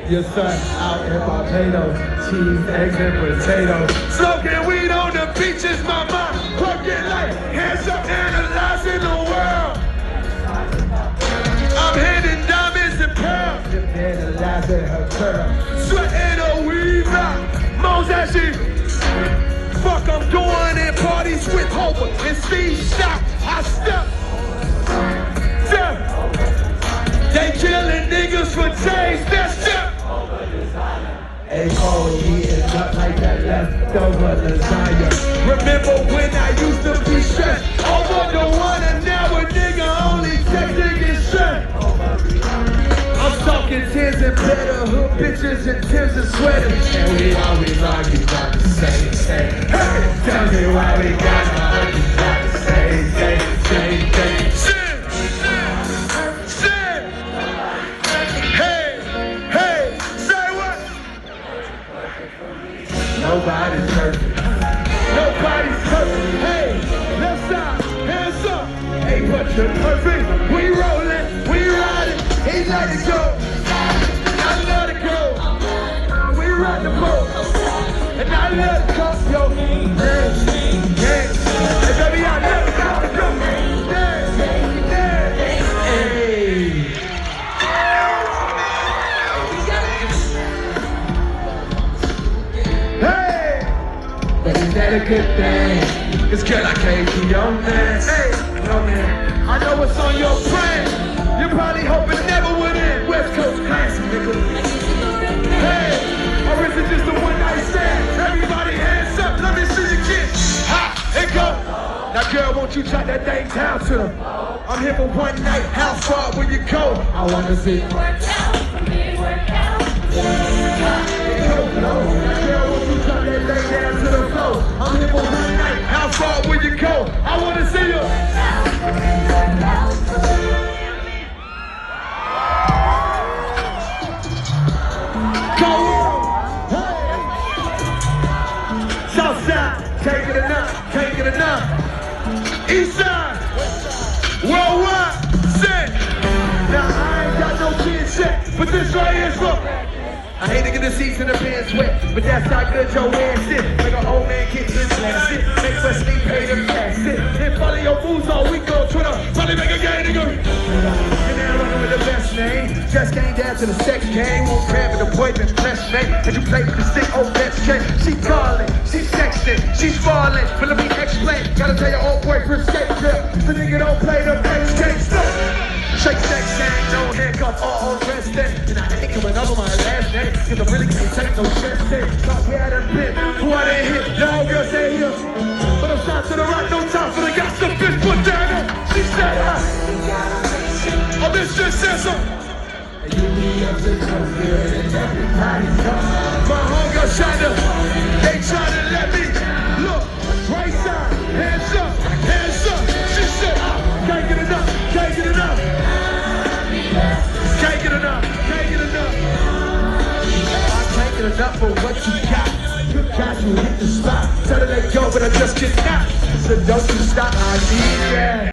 Yes, sir, out in Barbados, cheese, eggs, and potatoes. Smoking weed on the beaches, my mind working like hands up, analyzing the world. I'm hitting diamonds and pearls, analyzing her curl. Sweating a weave out, moans that she. Fuck, I'm doing it, parties with Hova and Steve Shop. I step. They killing niggas for days, that's it. A.O. eating up like that leftover lasagna. Remember when I used to be stressed over the one and now a nigga only texting and stressed. I'm talking tens and better hood bitches and Timbs and sweaters. And we always argue about the same thing. Hey, tell me why we gotta argue about the same thing. Nobody's perfect. Nobody's perfect. Hey, left side, hands up. Hey, but you're perfect. We rolling, we riding. He let it go. I let it go. We ride the boat. And I let it go. Yo, hey, baby, I let it go. But is that a good thing? Cause girl, I can't be your man. Hey, no man, I know what's on your brain. You're probably hoping it never would end. West Coast classic, nigga. Hey, or is it just a one night stand? Everybody hands up, let me see you get hot and go. Now girl, won't you drop that thing down to them? I'm here for one night, how far will you go? I wanna see you work out, for me work out. Girl, won't you drop that thing down to the floor? I'm here for one night, how far will you go? I wanna see you. Go on! Hey! Southside, take it enough. Eastside, worldwide, set. Now I ain't got no kid set, but this right here's for. I hate to get the seats in the pants wet, but that's how good your ass is. Like an old man getting his last shit. Make Wesley pay them tax it. And follow your moves all week on Twitter. Probably make a gang, nigga. You're now running with the best name. Just came down to the sex game. Won't grab an appointment, bless mate. And you play with the stick, oh, that's K. She calling, she's texting, she's falling. But let me explain. Gotta tell your old boyfriend, skate grip. The nigga don't play the next game. Shake sex gang, no handcuff, all arrested. And I ain't coming up on my last name, cause I really can't take no shit. Talk where I done been, who I done hit, no girls ain't here. But I'm shot to the right, no time for the got some bitch put down there. She said, oh, this just says so. You be up to so good and everybody come. My hunger shiner, they tryna let me look. Right side, hands up, hands up. She said, can't get enough, can't get enough. Can't get enough, can't get enough. I can't get enough for what you got. You got to hit the spot. Tell her let go, but I just cannot. So don't you stop, I need that.